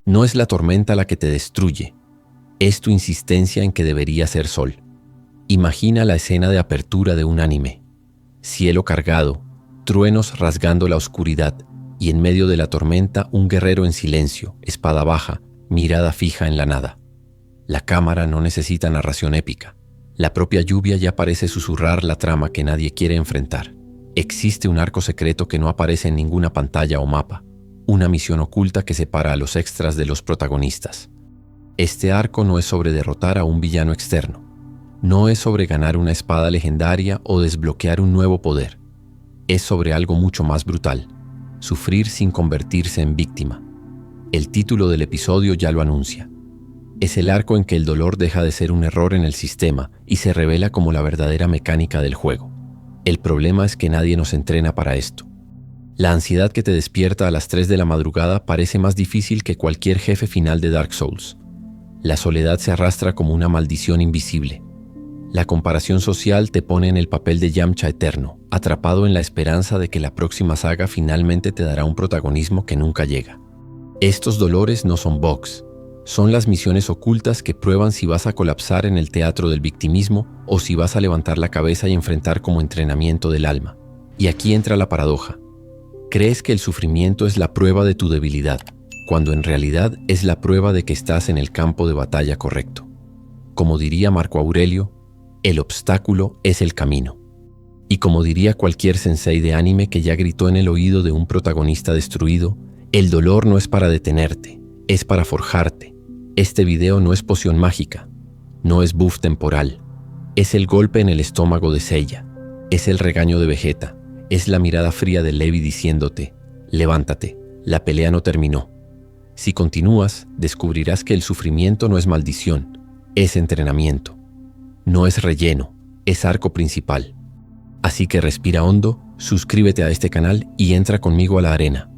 No es la tormenta la que te destruye, es tu insistencia en que debería ser sol. Imagina la escena de apertura de un anime. Cielo cargado, truenos rasgando la oscuridad y en medio de la tormenta un guerrero en silencio, espada baja, mirada fija en la nada. La cámara no necesita narración épica. La propia lluvia ya parece susurrar la trama que nadie quiere enfrentar. Existe un arco secreto que no aparece en ninguna pantalla o mapa, una misión oculta que separa a los extras de los protagonistas. Este arco no es sobre derrotar a un villano externo, no es sobre ganar una espada legendaria o desbloquear un nuevo poder. Es sobre algo mucho más brutal, sufrir sin convertirse en víctima. El título del episodio ya lo anuncia. Es el arco en que el dolor deja de ser un error en el sistema y se revela como la verdadera mecánica del juego. El problema es que nadie nos entrena para esto. La ansiedad que te despierta a las 3 de la madrugada parece más difícil que cualquier jefe final de Dark Souls. La soledad se arrastra como una maldición invisible. La comparación social te pone en el papel de Yamcha eterno, atrapado en la esperanza de que la próxima saga finalmente te dará un protagonismo que nunca llega. Estos dolores no son bugs, son las misiones ocultas que prueban si vas a colapsar en el teatro del victimismo o si vas a levantar la cabeza y enfrentar como entrenamiento del alma. Y aquí entra la paradoja. Crees que el sufrimiento es la prueba de tu debilidad, cuando en realidad es la prueba de que estás en el campo de batalla correcto. Como diría Marco Aurelio, el obstáculo es el camino. Y como diría cualquier sensei de anime que ya gritó en el oído de un protagonista destruido, el dolor no es para detenerte, es para forjarte. Este video no es poción mágica, no es buff temporal, es el golpe en el estómago de Seiya, es el regaño de Vegeta, es la mirada fría de Levi diciéndote, levántate, la pelea no terminó. Si continúas, descubrirás que el sufrimiento no es maldición, es entrenamiento. No es relleno, es arco principal. Así que respira hondo, suscríbete a este canal y entra conmigo a la arena,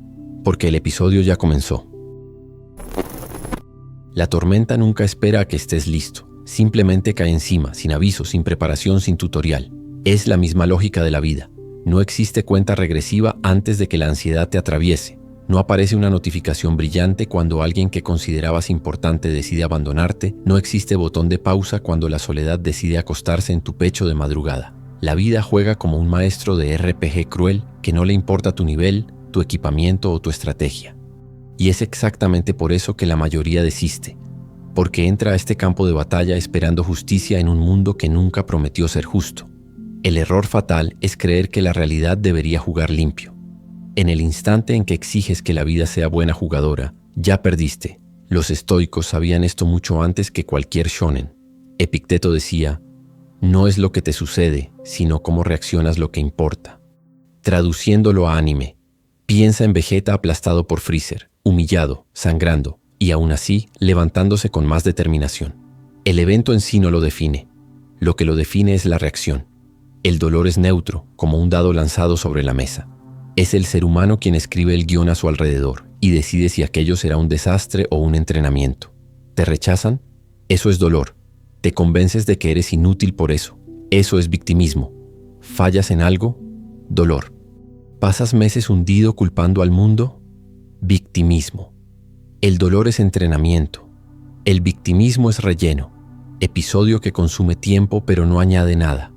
porque el episodio ya comenzó. La tormenta nunca espera a que estés listo, simplemente cae encima, sin aviso, sin preparación, sin tutorial. Es la misma lógica de la vida. No existe cuenta regresiva antes de que la ansiedad te atraviese. No aparece una notificación brillante cuando alguien que considerabas importante decide abandonarte. No existe botón de pausa cuando la soledad decide acostarse en tu pecho de madrugada. La vida juega como un maestro de RPG cruel que no le importa tu nivel, tu equipamiento o tu estrategia. Y es exactamente por eso que la mayoría desiste, porque entra a este campo de batalla esperando justicia en un mundo que nunca prometió ser justo. El error fatal es creer que la realidad debería jugar limpio. En el instante en que exiges que la vida sea buena jugadora, ya perdiste. Los estoicos sabían esto mucho antes que cualquier shonen. Epicteto decía, no es lo que te sucede, sino cómo reaccionas lo que importa. Traduciéndolo a anime, piensa en Vegeta aplastado por Freezer, humillado, sangrando, y aún así levantándose con más determinación. El evento en sí no lo define. Lo que lo define es la reacción. El dolor es neutro, como un dado lanzado sobre la mesa. Es el ser humano quien escribe el guión a su alrededor y decide si aquello será un desastre o un entrenamiento. ¿Te rechazan? Eso es dolor. Te convences de que eres inútil por eso. Eso es victimismo. ¿Fallas en algo? Dolor. ¿Pasas meses hundido culpando al mundo? Victimismo. El dolor es entrenamiento. El victimismo es relleno. Episodio que consume tiempo pero no añade nada.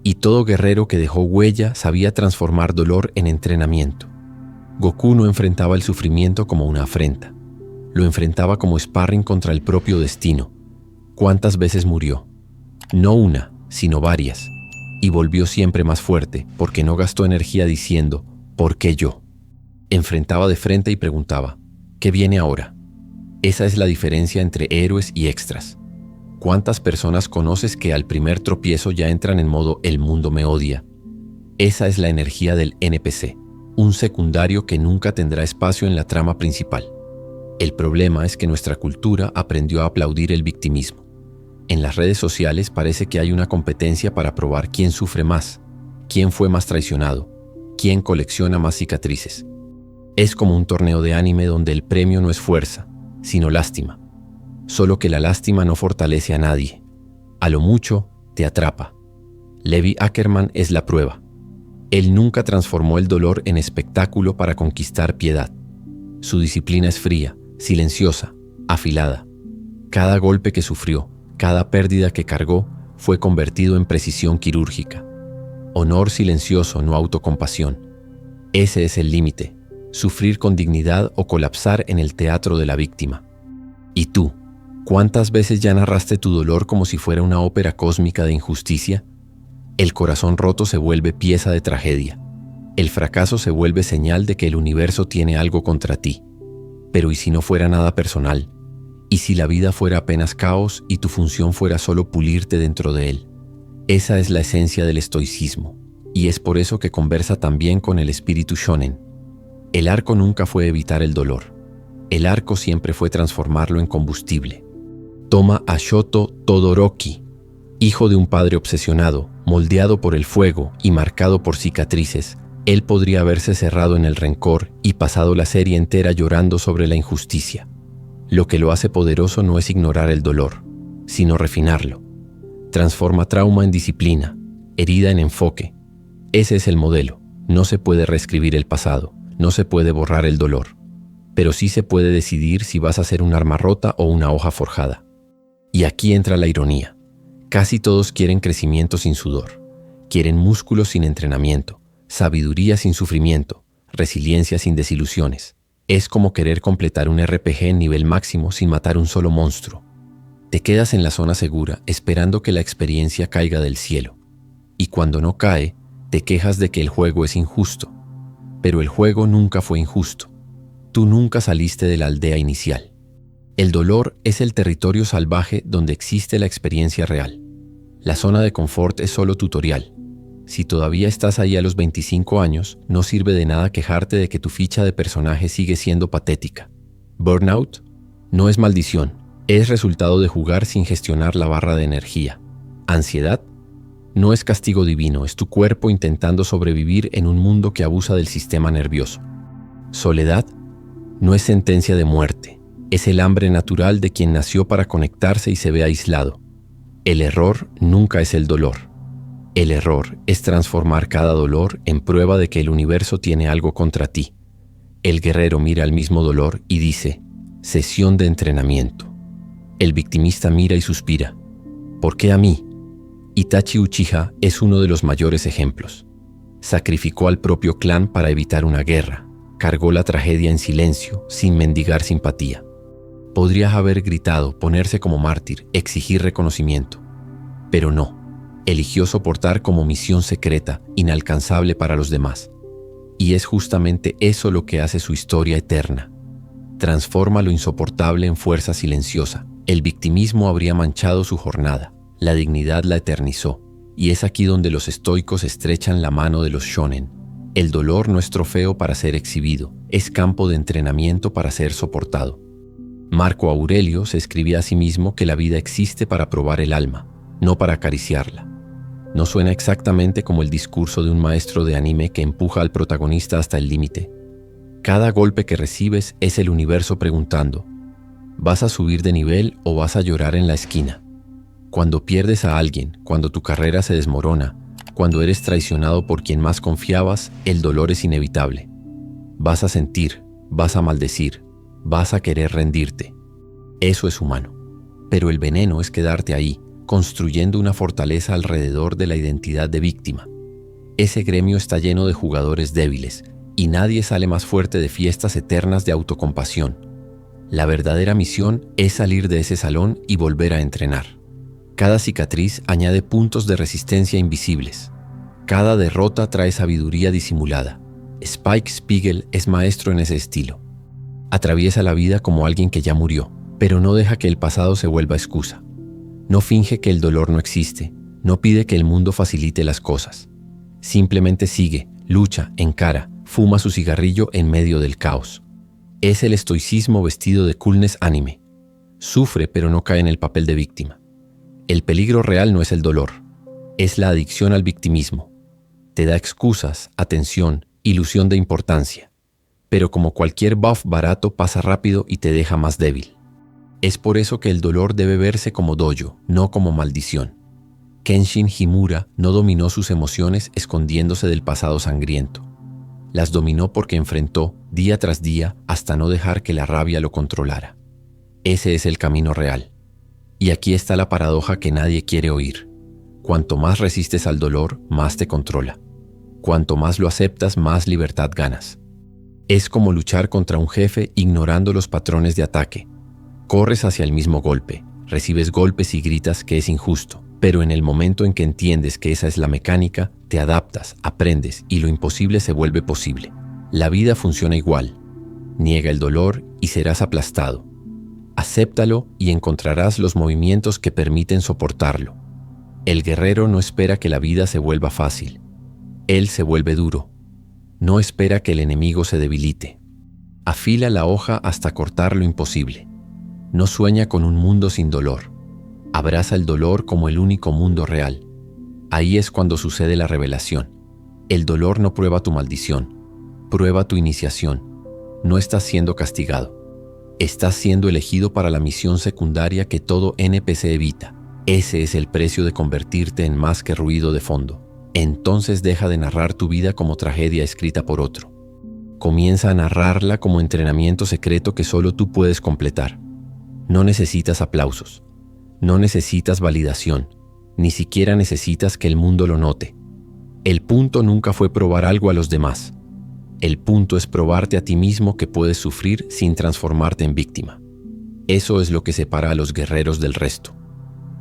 Y todo guerrero que dejó huella sabía transformar dolor en entrenamiento. Goku no enfrentaba el sufrimiento como una afrenta. Lo enfrentaba como sparring contra el propio destino. ¿Cuántas veces murió? No una, sino varias. Y volvió siempre más fuerte porque no gastó energía diciendo, ¿por qué yo? Enfrentaba de frente y preguntaba, ¿qué viene ahora? Esa es la diferencia entre héroes y extras. ¿Cuántas personas conoces que al primer tropiezo ya entran en modo el mundo me odia? Esa es la energía del NPC, un secundario que nunca tendrá espacio en la trama principal. El problema es que nuestra cultura aprendió a aplaudir el victimismo. En las redes sociales parece que hay una competencia para probar quién sufre más, quién fue más traicionado, quién colecciona más cicatrices. Es como un torneo de anime donde el premio no es fuerza, sino lástima. Solo que la lástima no fortalece a nadie. A lo mucho, te atrapa. Levi Ackerman es la prueba. Él nunca transformó el dolor en espectáculo para conquistar piedad. Su disciplina es fría, silenciosa, afilada. Cada golpe que sufrió, cada pérdida que cargó, fue convertido en precisión quirúrgica. Honor silencioso, no autocompasión. Ese es el límite, sufrir con dignidad o colapsar en el teatro de la víctima. ¿Y tú? ¿Cuántas veces ya narraste tu dolor como si fuera una ópera cósmica de injusticia? El corazón roto se vuelve pieza de tragedia. El fracaso se vuelve señal de que el universo tiene algo contra ti. Pero ¿y si no fuera nada personal? ¿Y si la vida fuera apenas caos y tu función fuera solo pulirte dentro de él? Esa es la esencia del estoicismo, y es por eso que conversa también con el espíritu shonen. El arco nunca fue evitar el dolor. El arco siempre fue transformarlo en combustible. Toma a Shoto Todoroki, hijo de un padre obsesionado, moldeado por el fuego y marcado por cicatrices. Él podría haberse cerrado en el rencor y pasado la serie entera llorando sobre la injusticia. Lo que lo hace poderoso no es ignorar el dolor, sino refinarlo. Transforma trauma en disciplina, herida en enfoque. Ese es el modelo. No se puede reescribir el pasado, no se puede borrar el dolor. Pero sí se puede decidir si vas a ser un arma rota o una hoja forjada. Y aquí entra la ironía. Casi todos quieren crecimiento sin sudor. Quieren músculos sin entrenamiento, sabiduría sin sufrimiento, resiliencia sin desilusiones. Es como querer completar un RPG en nivel máximo sin matar un solo monstruo. Te quedas en la zona segura esperando que la experiencia caiga del cielo. Y cuando no cae, te quejas de que el juego es injusto. Pero el juego nunca fue injusto. Tú nunca saliste de la aldea inicial. El dolor es el territorio salvaje donde existe la experiencia real. La zona de confort es solo tutorial. Si todavía estás ahí a los 25 años, no sirve de nada quejarte de que tu ficha de personaje sigue siendo patética. Burnout no es maldición, es resultado de jugar sin gestionar la barra de energía. Ansiedad no es castigo divino, es tu cuerpo intentando sobrevivir en un mundo que abusa del sistema nervioso. Soledad no es sentencia de muerte, es el hambre natural de quien nació para conectarse y se ve aislado. El error nunca es el dolor. El error es transformar cada dolor en prueba de que el universo tiene algo contra ti. El guerrero mira al mismo dolor y dice, sesión de entrenamiento. El victimista mira y suspira, ¿por qué a mí? Itachi Uchiha es uno de los mayores ejemplos. Sacrificó al propio clan para evitar una guerra, cargó la tragedia en silencio, sin mendigar simpatía. Podría haber gritado, ponerse como mártir, exigir reconocimiento, pero no. Eligió soportar como misión secreta, inalcanzable para los demás. Y es justamente eso lo que hace su historia eterna. Transforma lo insoportable en fuerza silenciosa. El victimismo habría manchado su jornada, la dignidad la eternizó. Y es aquí donde los estoicos estrechan la mano de los shonen. El dolor no es trofeo para ser exhibido, es campo de entrenamiento para ser soportado. Marco Aurelio se escribía a sí mismo que la vida existe para probar el alma, no para acariciarla. No suena exactamente como el discurso de un maestro de anime que empuja al protagonista hasta el límite. Cada golpe que recibes es el universo preguntando, ¿vas a subir de nivel o vas a llorar en la esquina? Cuando pierdes a alguien, cuando tu carrera se desmorona, cuando eres traicionado por quien más confiabas, el dolor es inevitable. Vas a sentir, vas a maldecir, vas a querer rendirte. Eso es humano. Pero el veneno es quedarte ahí, construyendo una fortaleza alrededor de la identidad de víctima. Ese gremio está lleno de jugadores débiles, y nadie sale más fuerte de fiestas eternas de autocompasión. La verdadera misión es salir de ese salón y volver a entrenar. Cada cicatriz añade puntos de resistencia invisibles. Cada derrota trae sabiduría disimulada. Spike Spiegel es maestro en ese estilo. Atraviesa la vida como alguien que ya murió, pero no deja que el pasado se vuelva excusa. No finge que el dolor no existe, no pide que el mundo facilite las cosas. Simplemente sigue, lucha, encara, fuma su cigarrillo en medio del caos. Es el estoicismo vestido de coolness anime. Sufre pero no cae en el papel de víctima. El peligro real no es el dolor, es la adicción al victimismo. Te da excusas, atención, ilusión de importancia. Pero como cualquier buff barato pasa rápido y te deja más débil. Es por eso que el dolor debe verse como dojo, no como maldición. Kenshin Himura no dominó sus emociones escondiéndose del pasado sangriento. Las dominó porque enfrentó, día tras día, hasta no dejar que la rabia lo controlara. Ese es el camino real. Y aquí está la paradoja que nadie quiere oír. Cuanto más resistes al dolor, más te controla. Cuanto más lo aceptas, más libertad ganas. Es como luchar contra un jefe ignorando los patrones de ataque. Corres hacia el mismo golpe, recibes golpes y gritas que es injusto, pero en el momento en que entiendes que esa es la mecánica, te adaptas, aprendes y lo imposible se vuelve posible. La vida funciona igual. Niega el dolor y serás aplastado. Acéptalo y encontrarás los movimientos que permiten soportarlo. El guerrero no espera que la vida se vuelva fácil. Él se vuelve duro. No espera que el enemigo se debilite. Afila la hoja hasta cortar lo imposible. No sueña con un mundo sin dolor. Abraza el dolor como el único mundo real. Ahí es cuando sucede la revelación. El dolor no prueba tu maldición, prueba tu iniciación. No estás siendo castigado. Estás siendo elegido para la misión secundaria que todo NPC evita. Ese es el precio de convertirte en más que ruido de fondo. Entonces deja de narrar tu vida como tragedia escrita por otro. Comienza a narrarla como entrenamiento secreto que solo tú puedes completar. No necesitas aplausos. No necesitas validación. Ni siquiera necesitas que el mundo lo note. El punto nunca fue probar algo a los demás. El punto es probarte a ti mismo que puedes sufrir sin transformarte en víctima. Eso es lo que separa a los guerreros del resto.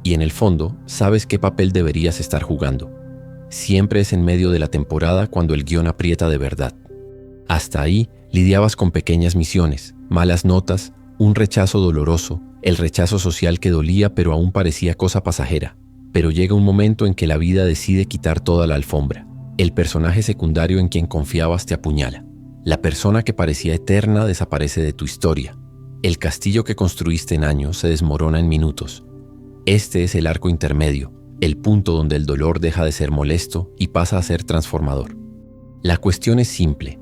Y en el fondo, sabes qué papel deberías estar jugando. Siempre es en medio de la temporada cuando el guión aprieta de verdad. Hasta ahí, lidiabas con pequeñas misiones, malas notas, un rechazo doloroso, el rechazo social que dolía pero aún parecía cosa pasajera. Pero llega un momento en que la vida decide quitar toda la alfombra. El personaje secundario en quien confiabas te apuñala. La persona que parecía eterna desaparece de tu historia. El castillo que construiste en años se desmorona en minutos. Este es el arco intermedio, el punto donde el dolor deja de ser molesto y pasa a ser transformador. La cuestión es simple.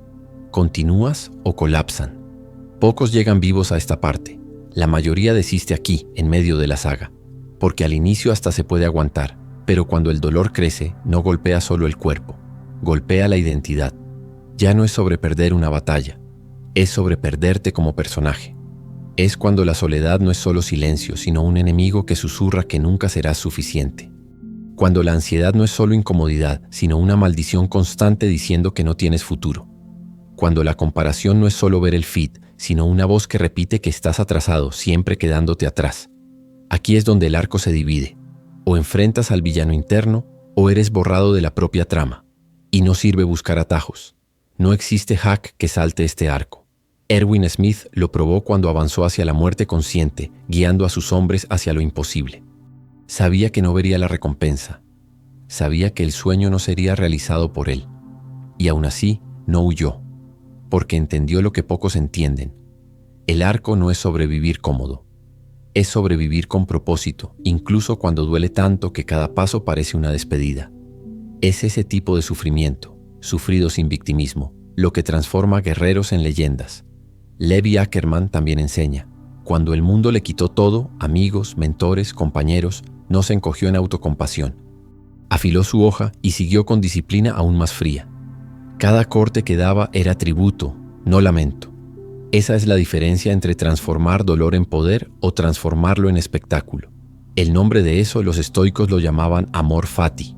¿Continúas o colapsan? Pocos llegan vivos a esta parte. La mayoría desiste aquí, en medio de la saga. Porque al inicio hasta se puede aguantar, pero cuando el dolor crece, no golpea solo el cuerpo, golpea la identidad. Ya no es sobre perder una batalla, es sobre perderte como personaje. Es cuando la soledad no es solo silencio, sino un enemigo que susurra que nunca serás suficiente. Cuando la ansiedad no es solo incomodidad, sino una maldición constante diciendo que no tienes futuro. Cuando la comparación no es solo ver el feed, sino una voz que repite que estás atrasado, siempre quedándote atrás. Aquí es donde el arco se divide. O enfrentas al villano interno, o eres borrado de la propia trama. Y no sirve buscar atajos. No existe hack que salte este arco. Erwin Smith lo probó cuando avanzó hacia la muerte consciente, guiando a sus hombres hacia lo imposible. Sabía que no vería la recompensa. Sabía que el sueño no sería realizado por él. Y aún así, no huyó. Porque entendió lo que pocos entienden. El arco no es sobrevivir cómodo. Es sobrevivir con propósito, incluso cuando duele tanto que cada paso parece una despedida. Es ese tipo de sufrimiento, sufrido sin victimismo, lo que transforma guerreros en leyendas. Levi Ackerman también enseña, cuando el mundo le quitó todo, amigos, mentores, compañeros, no se encogió en autocompasión. Afiló su hoja y siguió con disciplina aún más fría. Cada corte que daba era tributo, no lamento. Esa es la diferencia entre transformar dolor en poder o transformarlo en espectáculo. El nombre de eso los estoicos lo llamaban amor fati.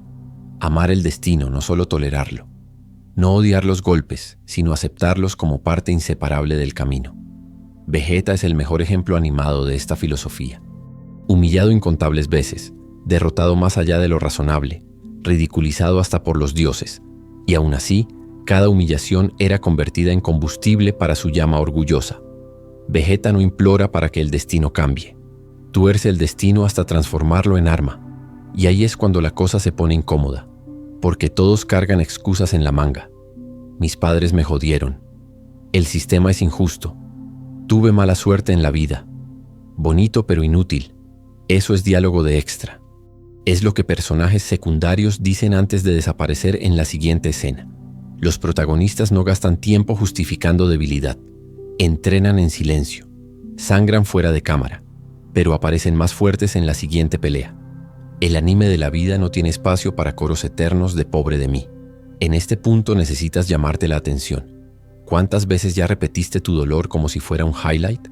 Amar el destino, no solo tolerarlo. No odiar los golpes, sino aceptarlos como parte inseparable del camino. Vegeta es el mejor ejemplo animado de esta filosofía. Humillado incontables veces, derrotado más allá de lo razonable, ridiculizado hasta por los dioses, y aún así, cada humillación era convertida en combustible para su llama orgullosa. Vegeta no implora para que el destino cambie. Tuerce el destino hasta transformarlo en arma. Y ahí es cuando la cosa se pone incómoda, porque todos cargan excusas en la manga. Mis padres me jodieron. El sistema es injusto. Tuve mala suerte en la vida. Bonito pero inútil. Eso es diálogo de extra. Es lo que personajes secundarios dicen antes de desaparecer en la siguiente escena. Los protagonistas no gastan tiempo justificando debilidad. Entrenan en silencio. Sangran fuera de cámara, pero aparecen más fuertes en la siguiente pelea. El anime de la vida no tiene espacio para coros eternos de pobre de mí. En este punto necesitas llamarte la atención. ¿Cuántas veces ya repetiste tu dolor como si fuera un highlight?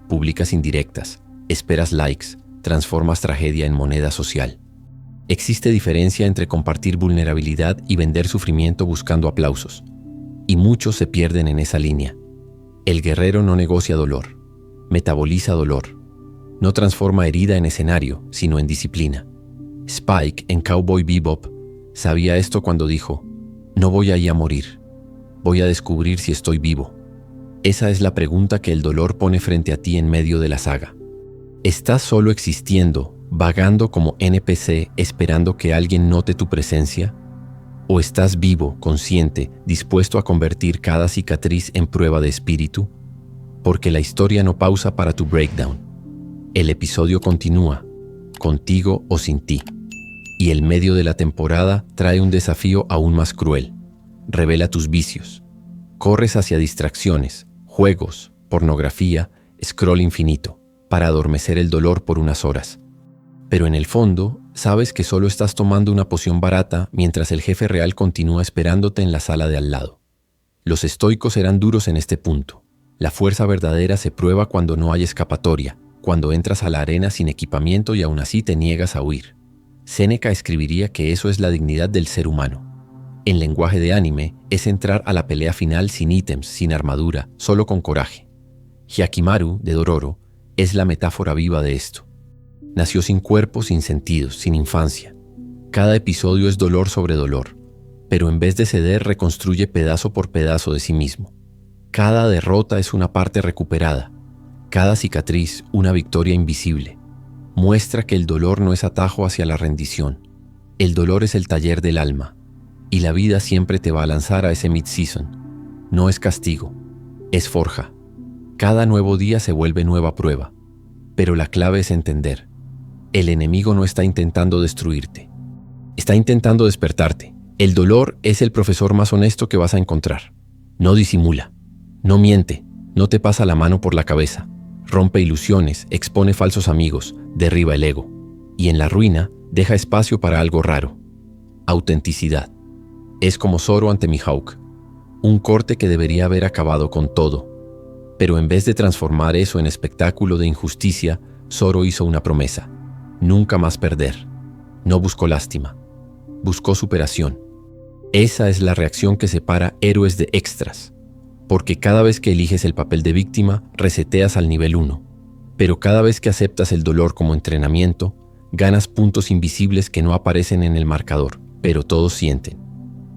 Publicas indirectas, esperas likes, transformas tragedia en moneda social. Existe diferencia entre compartir vulnerabilidad y vender sufrimiento buscando aplausos. Y muchos se pierden en esa línea. El guerrero no negocia dolor, metaboliza dolor. No transforma herida en escenario, sino en disciplina. Spike, en Cowboy Bebop, sabía esto cuando dijo: no voy ahí a morir, voy a descubrir si estoy vivo. Esa es la pregunta que el dolor pone frente a ti en medio de la saga. ¿Estás solo existiendo, vagando como NPC esperando que alguien note tu presencia? ¿O estás vivo, consciente, dispuesto a convertir cada cicatriz en prueba de espíritu? Porque la historia no pausa para tu breakdown. El episodio continúa, contigo o sin ti. Y el medio de la temporada trae un desafío aún más cruel. Revela tus vicios. Corres hacia distracciones, juegos, pornografía, scroll infinito, para adormecer el dolor por unas horas. Pero en el fondo, sabes que solo estás tomando una poción barata mientras el jefe real continúa esperándote en la sala de al lado. Los estoicos eran duros en este punto. La fuerza verdadera se prueba cuando no hay escapatoria, cuando entras a la arena sin equipamiento y aún así te niegas a huir. Séneca escribiría que eso es la dignidad del ser humano. En lenguaje de anime, es entrar a la pelea final sin ítems, sin armadura, solo con coraje. Hyakimaru, de Dororo, es la metáfora viva de esto. Nació sin cuerpo, sin sentidos, sin infancia. Cada episodio es dolor sobre dolor, pero en vez de ceder reconstruye pedazo por pedazo de sí mismo. Cada derrota es una parte recuperada, cada cicatriz una victoria invisible. Muestra que el dolor no es atajo hacia la rendición. El dolor es el taller del alma, y la vida siempre te va a lanzar a ese mid-season. No es castigo, es forja. Cada nuevo día se vuelve nueva prueba, pero la clave es entender. El enemigo no está intentando destruirte, está intentando despertarte. El dolor es el profesor más honesto que vas a encontrar. No disimula, no miente, no te pasa la mano por la cabeza. Rompe ilusiones, expone falsos amigos, derriba el ego. Y en la ruina, deja espacio para algo raro. Autenticidad. Es como Zoro ante Mihawk. Un corte que debería haber acabado con todo. Pero en vez de transformar eso en espectáculo de injusticia, Zoro hizo una promesa. Nunca más perder. No buscó lástima. Buscó superación. Esa es la reacción que separa héroes de extras. Porque cada vez que eliges el papel de víctima, reseteas al nivel 1. Pero cada vez que aceptas el dolor como entrenamiento, ganas puntos invisibles que no aparecen en el marcador, pero todos sienten.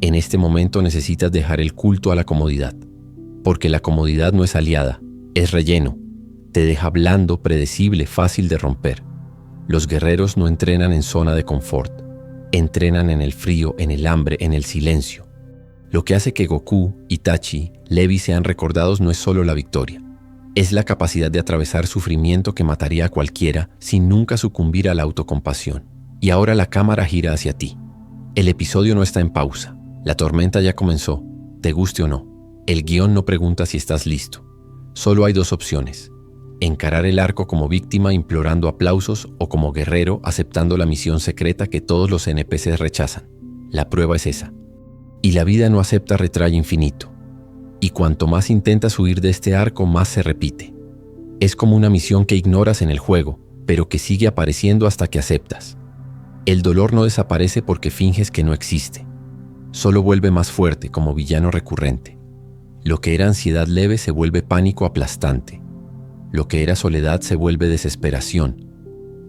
En este momento necesitas dejar el culto a la comodidad. Porque la comodidad no es aliada, es relleno. Te deja blando, predecible, fácil de romper. Los guerreros no entrenan en zona de confort. Entrenan en el frío, en el hambre, en el silencio. Lo que hace que Goku, Itachi, Levi sean recordados no es solo la victoria. Es la capacidad de atravesar sufrimiento que mataría a cualquiera sin nunca sucumbir a la autocompasión. Y ahora la cámara gira hacia ti. El episodio no está en pausa. La tormenta ya comenzó, te guste o no. El guión no pregunta si estás listo. Solo hay dos opciones. Encarar el arco como víctima implorando aplausos o como guerrero aceptando la misión secreta que todos los NPCs rechazan. La prueba es esa. Y la vida no acepta retry infinito. Y cuanto más intentas huir de este arco, más se repite. Es como una misión que ignoras en el juego, pero que sigue apareciendo hasta que aceptas. El dolor no desaparece porque finges que no existe. Solo vuelve más fuerte como villano recurrente. Lo que era ansiedad leve se vuelve pánico aplastante. Lo que era soledad se vuelve desesperación.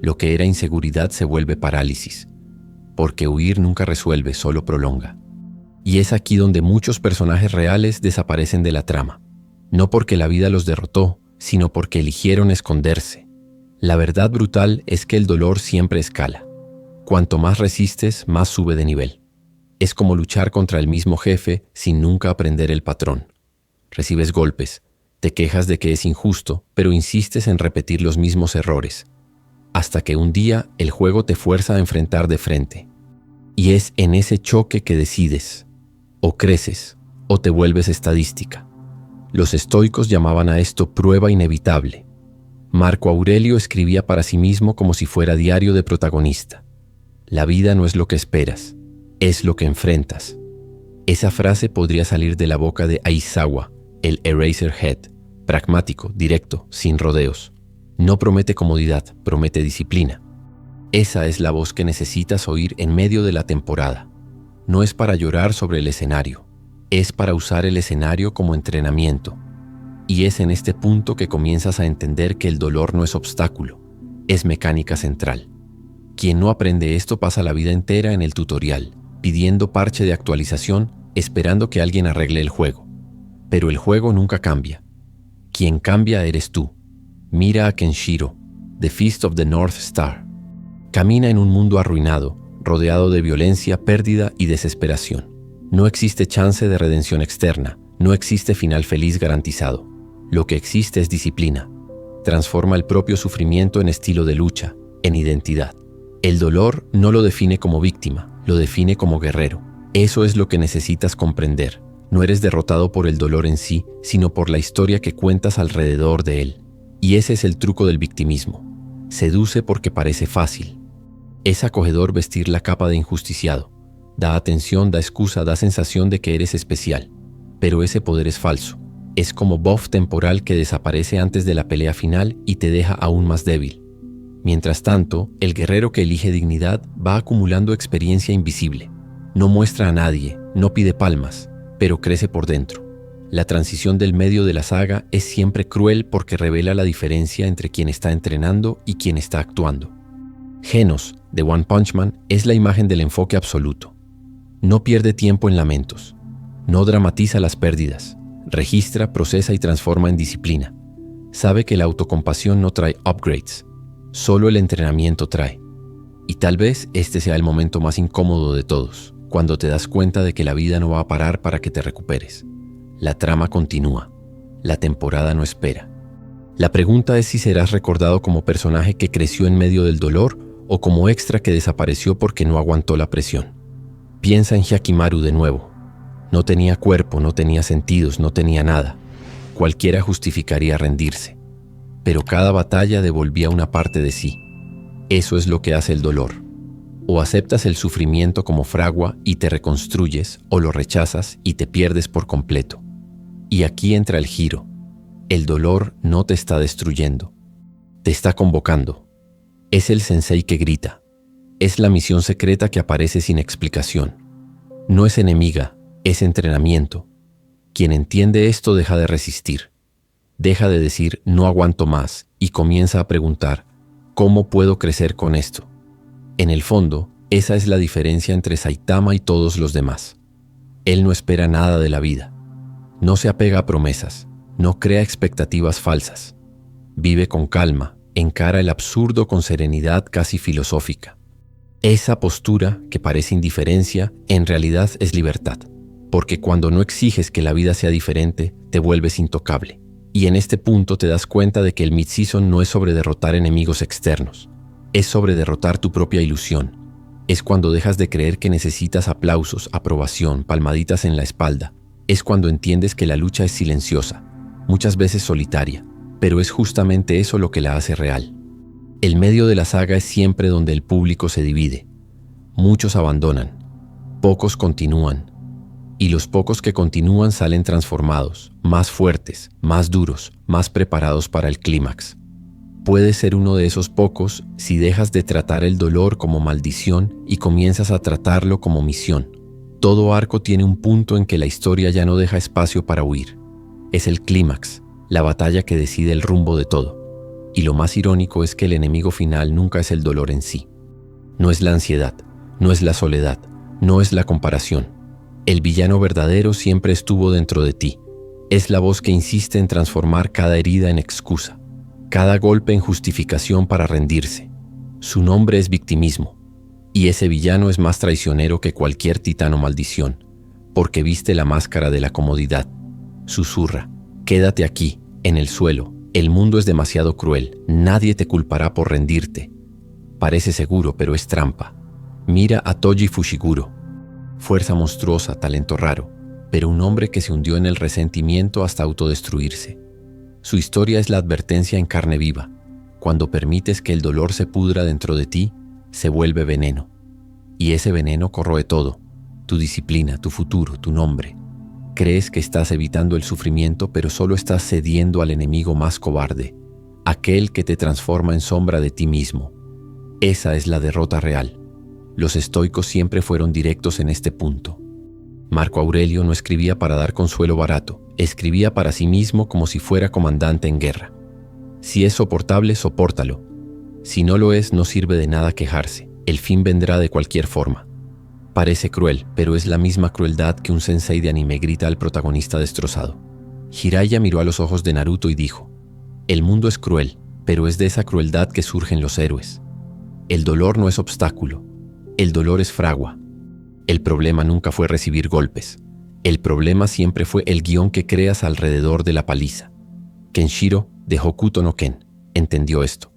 Lo que era inseguridad se vuelve parálisis. Porque huir nunca resuelve, solo prolonga. Y es aquí donde muchos personajes reales desaparecen de la trama. No porque la vida los derrotó, sino porque eligieron esconderse. La verdad brutal es que el dolor siempre escala. Cuanto más resistes, más sube de nivel. Es como luchar contra el mismo jefe sin nunca aprender el patrón. Recibes golpes, te quejas de que es injusto, pero insistes en repetir los mismos errores. Hasta que un día el juego te fuerza a enfrentar de frente. Y es en ese choque que decides. O creces, o te vuelves estadística. Los estoicos llamaban a esto prueba inevitable. Marco Aurelio escribía para sí mismo como si fuera diario de protagonista. La vida no es lo que esperas, es lo que enfrentas. Esa frase podría salir de la boca de Aizawa, el Eraserhead, pragmático, directo, sin rodeos. No promete comodidad, promete disciplina. Esa es la voz que necesitas oír en medio de la temporada. No es para llorar sobre el escenario, es para usar el escenario como entrenamiento. Y es en este punto que comienzas a entender que el dolor no es obstáculo, es mecánica central. Quien no aprende esto pasa la vida entera en el tutorial, pidiendo parche de actualización, esperando que alguien arregle el juego. Pero el juego nunca cambia. Quien cambia eres tú. Mira a Kenshiro, The Feast of the North Star. Camina en un mundo arruinado, rodeado de violencia, pérdida y desesperación. No existe chance de redención externa, no existe final feliz garantizado. Lo que existe es disciplina. Transforma el propio sufrimiento en estilo de lucha, en identidad. El dolor no lo define como víctima, lo define como guerrero. Eso es lo que necesitas comprender. No eres derrotado por el dolor en sí, sino por la historia que cuentas alrededor de él. Y ese es el truco del victimismo. Seduce porque parece fácil. Es acogedor vestir la capa de injusticiado. Da atención, da excusa, da sensación de que eres especial. Pero ese poder es falso. Es como buff temporal que desaparece antes de la pelea final y te deja aún más débil. Mientras tanto, el guerrero que elige dignidad va acumulando experiencia invisible. No muestra a nadie, no pide palmas, pero crece por dentro. La transición del medio de la saga es siempre cruel porque revela la diferencia entre quien está entrenando y quien está actuando. Genos, de One Punch Man, es la imagen del enfoque absoluto. No pierde tiempo en lamentos. No dramatiza las pérdidas. Registra, procesa y transforma en disciplina. Sabe que la autocompasión no trae upgrades. Solo el entrenamiento trae. Y tal vez este sea el momento más incómodo de todos, cuando te das cuenta de que la vida no va a parar para que te recuperes. La trama continúa. La temporada no espera. La pregunta es si serás recordado como personaje que creció en medio del dolor o como extra que desapareció porque no aguantó la presión. Piensa en Hyakkimaru de nuevo. No tenía cuerpo, no tenía sentidos, no tenía nada. Cualquiera justificaría rendirse. Pero cada batalla devolvía una parte de sí. Eso es lo que hace el dolor. O aceptas el sufrimiento como fragua y te reconstruyes, o lo rechazas y te pierdes por completo. Y aquí entra el giro. El dolor no te está destruyendo. Te está convocando. Es el sensei que grita. Es la misión secreta que aparece sin explicación. No es enemiga, es entrenamiento. Quien entiende esto deja de resistir. Deja de decir no aguanto más y comienza a preguntar ¿cómo puedo crecer con esto? En el fondo, esa es la diferencia entre Saitama y todos los demás. Él no espera nada de la vida. No se apega a promesas, no crea expectativas falsas. Vive con calma, encara el absurdo con serenidad casi filosófica. Esa postura, que parece indiferencia, en realidad es libertad. Porque cuando no exiges que la vida sea diferente, te vuelves intocable. Y en este punto te das cuenta de que el mid-season no es sobre derrotar enemigos externos. Es sobre derrotar tu propia ilusión. Es cuando dejas de creer que necesitas aplausos, aprobación, palmaditas en la espalda. Es cuando entiendes que la lucha es silenciosa, muchas veces solitaria, pero es justamente eso lo que la hace real. El medio de la saga es siempre donde el público se divide. Muchos abandonan, pocos continúan. Y los pocos que continúan salen transformados, más fuertes, más duros, más preparados para el clímax. Puedes ser uno de esos pocos si dejas de tratar el dolor como maldición y comienzas a tratarlo como misión. Todo arco tiene un punto en que la historia ya no deja espacio para huir. Es el clímax, la batalla que decide el rumbo de todo. Y lo más irónico es que el enemigo final nunca es el dolor en sí. No es la ansiedad, no es la soledad, no es la comparación. El villano verdadero siempre estuvo dentro de ti. Es la voz que insiste en transformar cada herida en excusa, cada golpe en justificación para rendirse. Su nombre es victimismo. Y ese villano es más traicionero que cualquier titán o maldición, porque viste la máscara de la comodidad. Susurra, quédate aquí, en el suelo. El mundo es demasiado cruel. Nadie te culpará por rendirte. Parece seguro, pero es trampa. Mira a Toji Fushiguro. Fuerza monstruosa, talento raro, pero un hombre que se hundió en el resentimiento hasta autodestruirse. Su historia es la advertencia en carne viva. Cuando permites que el dolor se pudra dentro de ti, se vuelve veneno. Y ese veneno corroe todo: tu disciplina, tu futuro, tu nombre. Crees que estás evitando el sufrimiento, pero solo estás cediendo al enemigo más cobarde, aquel que te transforma en sombra de ti mismo. Esa es la derrota real. Los estoicos siempre fueron directos en este punto. Marco Aurelio no escribía para dar consuelo barato, escribía para sí mismo como si fuera comandante en guerra. Si es soportable, sopórtalo. Si no lo es, no sirve de nada quejarse. El fin vendrá de cualquier forma. Parece cruel, pero es la misma crueldad que un sensei de anime grita al protagonista destrozado. Jiraiya miró a los ojos de Naruto y dijo: el mundo es cruel, pero es de esa crueldad que surgen los héroes. El dolor no es obstáculo, el dolor es fragua. El problema nunca fue recibir golpes. El problema siempre fue el guión que creas alrededor de la paliza. Kenshiro, de Hokuto no Ken, entendió esto.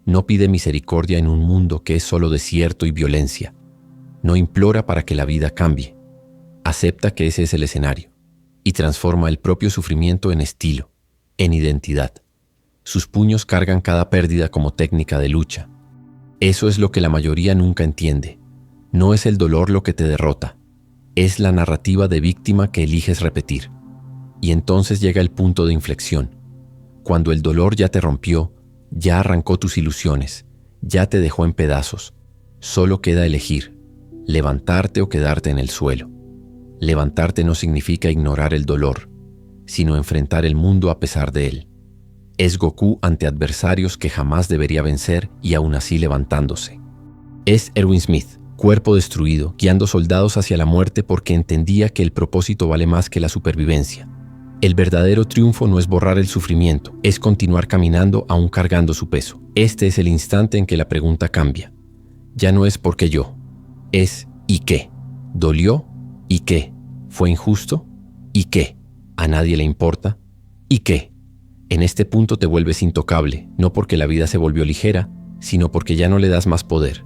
No pide misericordia en un mundo que es solo desierto y violencia. No implora para que la vida cambie. Acepta que ese es el escenario y transforma el propio sufrimiento en estilo, en identidad. Sus puños cargan cada pérdida como técnica de lucha. Eso es lo que la mayoría nunca entiende. No es el dolor lo que te derrota, es la narrativa de víctima que eliges repetir. Y entonces llega el punto de inflexión. Cuando el dolor ya te rompió, ya arrancó tus ilusiones, ya te dejó en pedazos. Solo queda elegir, levantarte o quedarte en el suelo. Levantarte no significa ignorar el dolor, sino enfrentar el mundo a pesar de él. Es Goku ante adversarios que jamás debería vencer y aún así levantándose. Es Erwin Smith, cuerpo destruido, guiando soldados hacia la muerte porque entendía que el propósito vale más que la supervivencia. El verdadero triunfo no es borrar el sufrimiento, es continuar caminando aún cargando su peso. Este es el instante en que la pregunta cambia. Ya no es ¿por qué yo? Es ¿y qué? ¿Dolió? ¿Y qué? ¿Fue injusto? ¿Y qué? ¿A nadie le importa? ¿Y qué? En este punto te vuelves intocable, no porque la vida se volvió ligera, sino porque ya no le das más poder.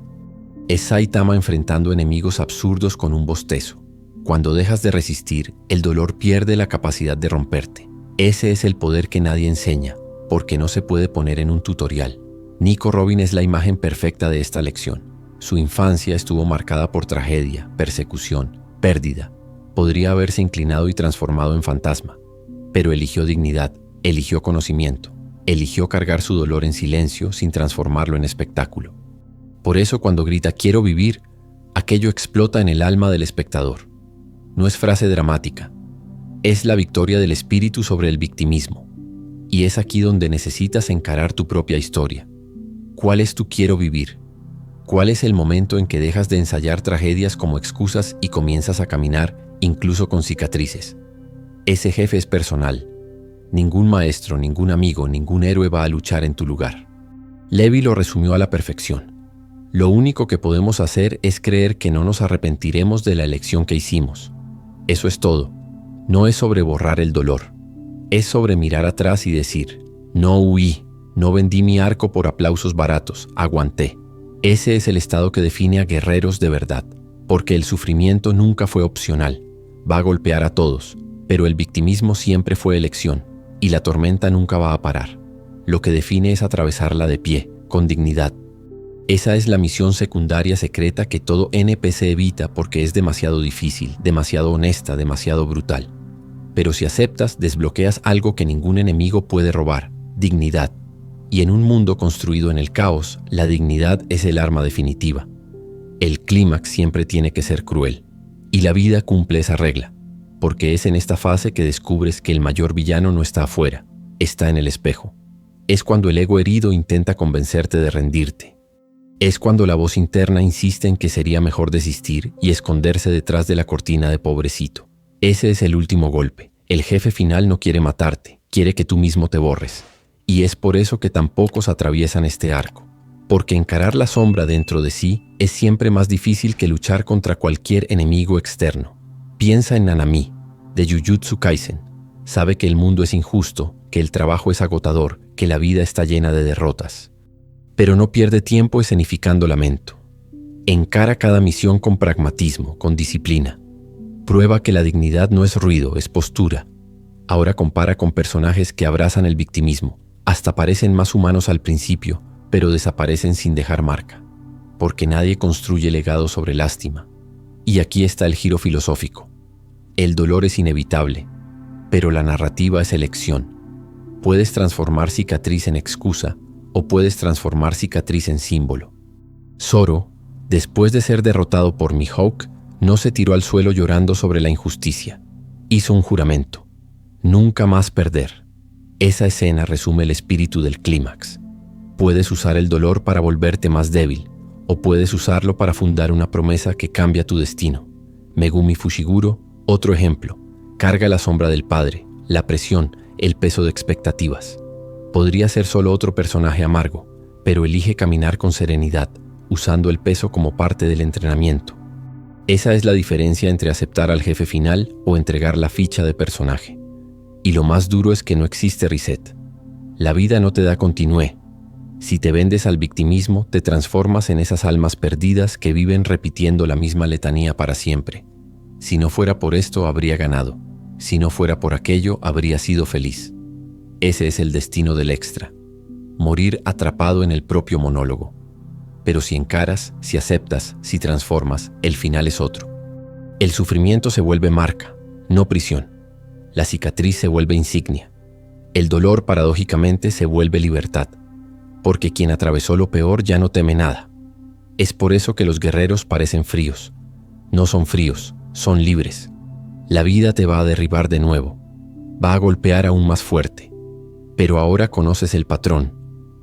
Es Saitama enfrentando enemigos absurdos con un bostezo. Cuando dejas de resistir, el dolor pierde la capacidad de romperte. Ese es el poder que nadie enseña, porque no se puede poner en un tutorial. Nico Robin es la imagen perfecta de esta lección. Su infancia estuvo marcada por tragedia, persecución, pérdida. Podría haberse inclinado y transformado en fantasma, pero eligió dignidad, eligió conocimiento, eligió cargar su dolor en silencio sin transformarlo en espectáculo. Por eso cuando grita «quiero vivir», aquello explota en el alma del espectador. No es frase dramática, es la victoria del espíritu sobre el victimismo. Y es aquí donde necesitas encarar tu propia historia. ¿Cuál es tu quiero vivir? ¿Cuál es el momento en que dejas de ensayar tragedias como excusas y comienzas a caminar, incluso con cicatrices? Ese jefe es personal. Ningún maestro, ningún amigo, ningún héroe va a luchar en tu lugar. Levi lo resumió a la perfección. Lo único que podemos hacer es creer que no nos arrepentiremos de la elección que hicimos. Eso es todo. No es sobre borrar el dolor. Es sobre mirar atrás y decir, no huí, no vendí mi arco por aplausos baratos, aguanté. Ese es el estado que define a guerreros de verdad, porque el sufrimiento nunca fue opcional. Va a golpear a todos, pero el victimismo siempre fue elección, y la tormenta nunca va a parar. Lo que define es atravesarla de pie, con dignidad. Esa es la misión secundaria secreta que todo NPC evita porque es demasiado difícil, demasiado honesta, demasiado brutal. Pero si aceptas, desbloqueas algo que ningún enemigo puede robar, dignidad. Y en un mundo construido en el caos, la dignidad es el arma definitiva. El clímax siempre tiene que ser cruel. Y la vida cumple esa regla, porque es en esta fase que descubres que el mayor villano no está afuera, está en el espejo. Es cuando el ego herido intenta convencerte de rendirte. Es cuando la voz interna insiste en que sería mejor desistir y esconderse detrás de la cortina de pobrecito. Ese es el último golpe. El jefe final no quiere matarte, quiere que tú mismo te borres. Y es por eso que tan pocos atraviesan este arco. Porque encarar la sombra dentro de sí es siempre más difícil que luchar contra cualquier enemigo externo. Piensa en Nanami, de Jujutsu Kaisen. Sabe que el mundo es injusto, que el trabajo es agotador, que la vida está llena de derrotas. Pero no pierde tiempo escenificando lamento. Encara cada misión con pragmatismo, con disciplina. Prueba que la dignidad no es ruido, es postura. Ahora compara con personajes que abrazan el victimismo. Hasta parecen más humanos al principio, pero desaparecen sin dejar marca. Porque nadie construye legado sobre lástima. Y aquí está el giro filosófico. El dolor es inevitable, pero la narrativa es elección. Puedes transformar cicatriz en excusa o puedes transformar cicatriz en símbolo. Zoro, después de ser derrotado por Mihawk, no se tiró al suelo llorando sobre la injusticia. Hizo un juramento: nunca más perder. Esa escena resume el espíritu del clímax. Puedes usar el dolor para volverte más débil, o puedes usarlo para fundar una promesa que cambia tu destino. Megumi Fushiguro, otro ejemplo, carga la sombra del padre, la presión, el peso de expectativas. Podría ser solo otro personaje amargo, pero elige caminar con serenidad, usando el peso como parte del entrenamiento. Esa es la diferencia entre aceptar al jefe final o entregar la ficha de personaje. Y lo más duro es que no existe reset. La vida no te da continúe. Si te vendes al victimismo, te transformas en esas almas perdidas que viven repitiendo la misma letanía para siempre. Si no fuera por esto, habría ganado. Si no fuera por aquello, habría sido feliz. Ese es el destino del extra. Morir atrapado en el propio monólogo. Pero si encaras, si aceptas, si transformas, el final es otro. El sufrimiento se vuelve marca, no prisión. La cicatriz se vuelve insignia. El dolor, paradójicamente, se vuelve libertad. Porque quien atravesó lo peor ya no teme nada. Es por eso que los guerreros parecen fríos. No son fríos, son libres. La vida te va a derribar de nuevo. Va a golpear aún más fuerte. Pero ahora conoces el patrón.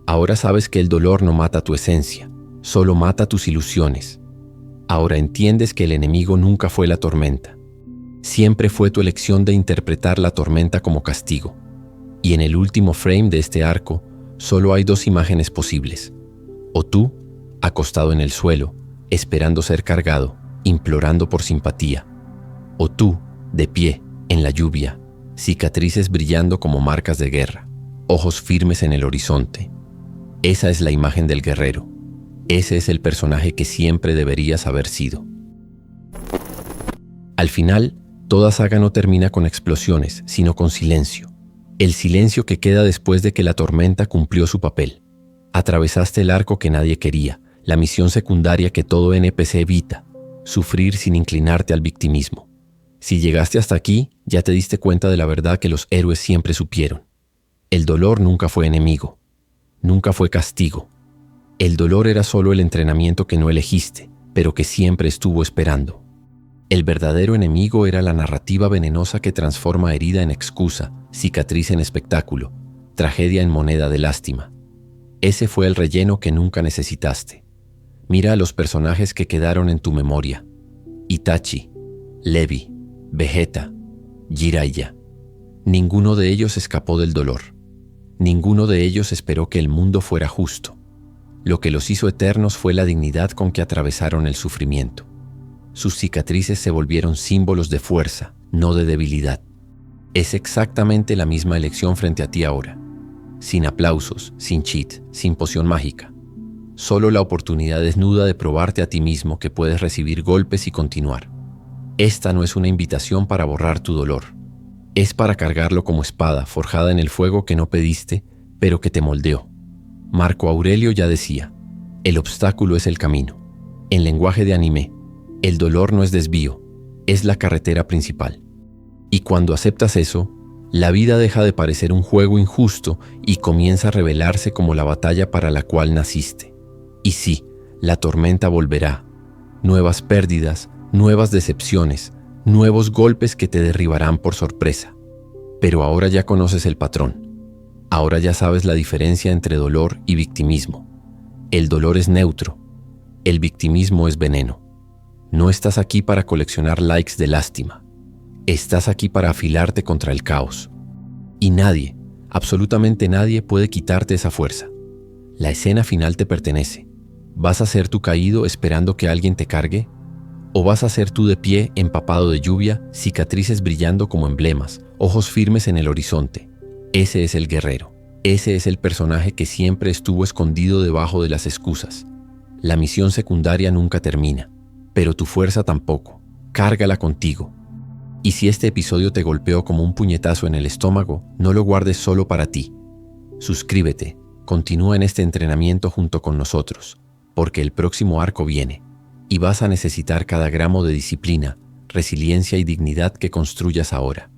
Ahora sabes que el dolor no mata tu esencia, solo mata tus ilusiones. Ahora entiendes que el enemigo nunca fue la tormenta. Siempre fue tu elección de interpretar la tormenta como castigo. Y en el último frame de este arco, solo hay dos imágenes posibles. O tú, acostado en el suelo, esperando ser cargado, implorando por simpatía. O tú, de pie, en la lluvia, cicatrices brillando como marcas de guerra, ojos firmes en el horizonte. Esa es la imagen del guerrero. Ese es el personaje que siempre deberías haber sido. Al final, toda saga no termina con explosiones, sino con silencio. El silencio que queda después de que la tormenta cumplió su papel. Atravesaste el arco que nadie quería, la misión secundaria que todo NPC evita, sufrir sin inclinarte al victimismo. Si llegaste hasta aquí, ya te diste cuenta de la verdad que los héroes siempre supieron. El dolor nunca fue enemigo, nunca fue castigo. El dolor era solo el entrenamiento que no elegiste, pero que siempre estuvo esperando. El verdadero enemigo era la narrativa venenosa que transforma herida en excusa, cicatriz en espectáculo, tragedia en moneda de lástima. Ese fue el relleno que nunca necesitaste. Mira a los personajes que quedaron en tu memoria: Itachi, Levi, Vegeta, Jiraiya. Ninguno de ellos escapó del dolor. Ninguno de ellos esperó que el mundo fuera justo. Lo que los hizo eternos fue la dignidad con que atravesaron el sufrimiento. Sus cicatrices se volvieron símbolos de fuerza, no de debilidad. Es exactamente la misma elección frente a ti ahora. Sin aplausos, sin cheat, sin poción mágica. Solo la oportunidad desnuda de probarte a ti mismo que puedes recibir golpes y continuar. Esta no es una invitación para borrar tu dolor. Es para cargarlo como espada forjada en el fuego que no pediste, pero que te moldeó. Marco Aurelio ya decía: el obstáculo es el camino. En lenguaje de anime, el dolor no es desvío, es la carretera principal. Y cuando aceptas eso, la vida deja de parecer un juego injusto y comienza a revelarse como la batalla para la cual naciste. Y sí, la tormenta volverá. Nuevas pérdidas, nuevas decepciones, nuevos golpes que te derribarán por sorpresa. Pero ahora ya conoces el patrón. Ahora ya sabes la diferencia entre dolor y victimismo. El dolor es neutro. El victimismo es veneno. No estás aquí para coleccionar likes de lástima. Estás aquí para afilarte contra el caos. Y nadie, absolutamente nadie, puede quitarte esa fuerza. La escena final te pertenece. ¿Vas a ser tú caído esperando que alguien te cargue? ¿O vas a ser tú de pie, empapado de lluvia, cicatrices brillando como emblemas, ojos firmes en el horizonte? Ese es el guerrero. Ese es el personaje que siempre estuvo escondido debajo de las excusas. La misión secundaria nunca termina, pero tu fuerza tampoco. Cárgala contigo. Y si este episodio te golpeó como un puñetazo en el estómago, no lo guardes solo para ti. Suscríbete, continúa en este entrenamiento junto con nosotros, porque el próximo arco viene. y vas a necesitar cada gramo de disciplina, resiliencia y dignidad que construyas ahora.